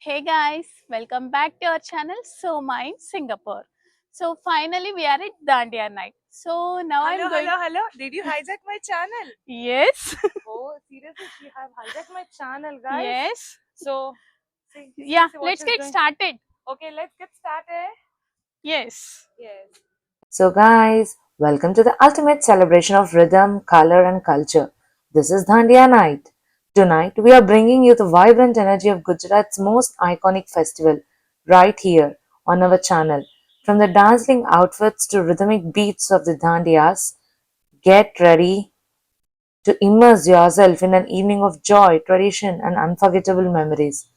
Hey guys, welcome back to our channel So Mind Singapore. So finally we are at Dandiya night. So now I'm going. Hello. Did you hijack my channel? Yes. Oh, seriously, she have hijacked my channel, guys. Yes. So, see, Yeah, see what let's she's get doing. started. Okay, let's get started. Yes. Yes. So, guys, welcome to the ultimate celebration of rhythm, color, and culture. This is Dandiya Night. Tonight, we are bringing you the vibrant energy of Gujarat's most iconic festival right here on our channel. From the dazzling outfits to rhythmic beats of the Dandiyas, get ready to immerse yourself in an evening of joy, tradition, and unforgettable memories.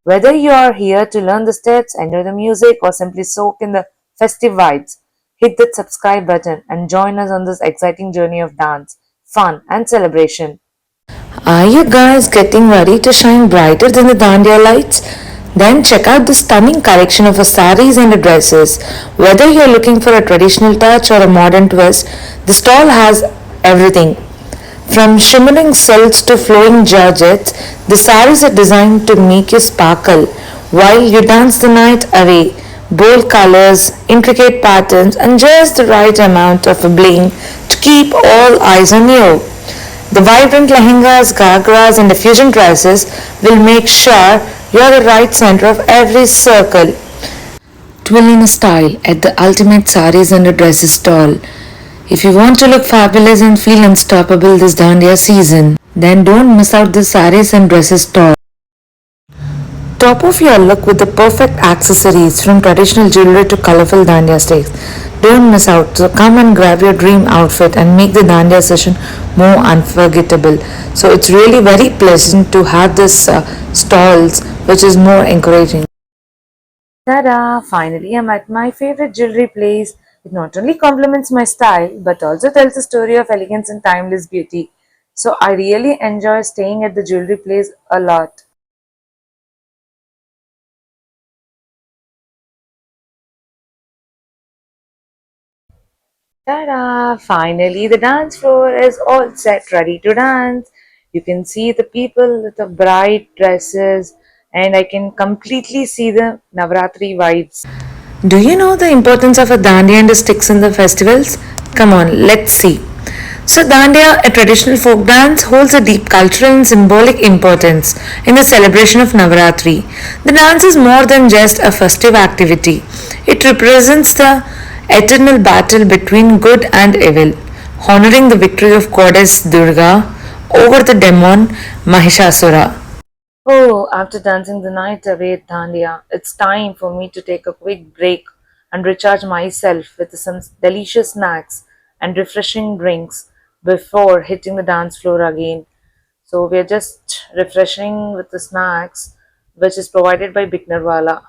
Whether you are here to learn the steps, enjoy the music, or simply soak in the festive vibes, hit that subscribe button and join us on this exciting journey of dance, fun, and celebration. Are you guys getting ready to shine brighter than the Dandiya lights? Then check out the stunning collection of saris and dresses. Whether you're looking for a traditional touch or a modern twist, the stall has everything. From shimmering silks to flowing georgettes, the saris are designed to make you sparkle while you dance the night away. Bold colors, intricate patterns, and just the right amount of bling to keep all eyes on you. The vibrant lehengas, gagras, and the fusion dresses will make sure you're the right center of every circle. Twill in style at the ultimate saris and dresses stall. If you want to look fabulous and feel unstoppable this Dandiya season, then don't miss out the saris and dresses stall. Top of your look with the perfect accessories from traditional jewelry to colorful Dandiya stakes. Don't miss out. So come and grab your dream outfit and make the Dandiya session more unforgettable. So it's really very pleasant to have this stalls which is more encouraging. Tada! Finally, I'm at my favorite jewelry place. It not only complements my style but also tells a story of elegance and timeless beauty. So I really enjoy staying at the jewelry place a lot. Tada! Finally, the dance floor is all set, ready to dance. You can see the people with the bright dresses, and I can completely see the Navratri vibes. Do you know the importance of a dandiya and the sticks in the festivals? Come on, let's see. So, Dandiya, a traditional folk dance, holds a deep cultural and symbolic importance in the celebration of Navaratri. The dance is more than just a festive activity, it represents the eternal battle between good and evil, honoring the victory of goddess Durga over the demon Mahishasura. Oh, after dancing the night away at Dandiya, it's time for me to take a quick break and recharge myself with some delicious snacks and refreshing drinks before hitting the dance floor again. So we are just refreshing with the snacks which is provided by Biknarwala.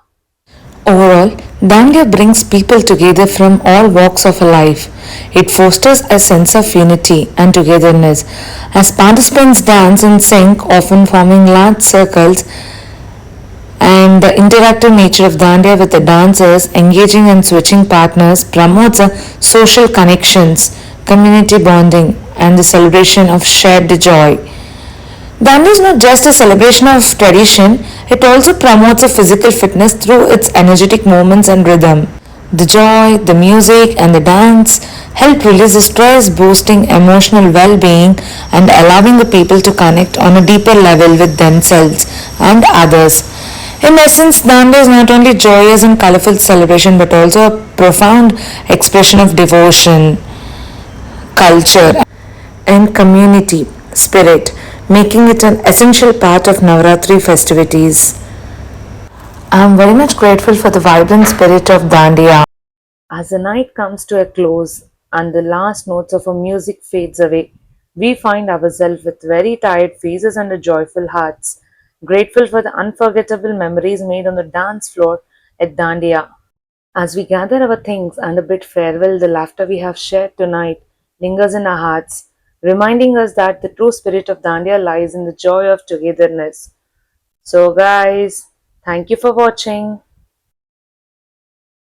Overall, Dandiya brings people together from all walks of life. It fosters a sense of unity and togetherness as participants dance and sing, often forming large circles, and the interactive nature of Dandiya with the dancers engaging and switching partners promotes a social connections, community bonding, and the celebration of shared joy. Dandiya is not just a celebration of tradition, it also promotes a physical fitness through its energetic movements and rhythm. The joy, the music, and the dance help release the stress, boosting emotional well being and allowing the people to connect on a deeper level with themselves and others. In essence, Dandiya is not only joyous and colorful celebration but also a profound expression of devotion, culture, and community spirit, making it an essential part of Navratri festivities. I am very much grateful for the vibrant spirit of Dandiya. As the night comes to a close and the last notes of our music fades away, we find ourselves with very tired faces and joyful hearts, grateful for the unforgettable memories made on the dance floor at Dandiya. As we gather our things and a bit farewell, the laughter we have shared tonight lingers in our hearts, reminding us that the true spirit of Dandiya lies in the joy of togetherness. So, guys, thank you for watching.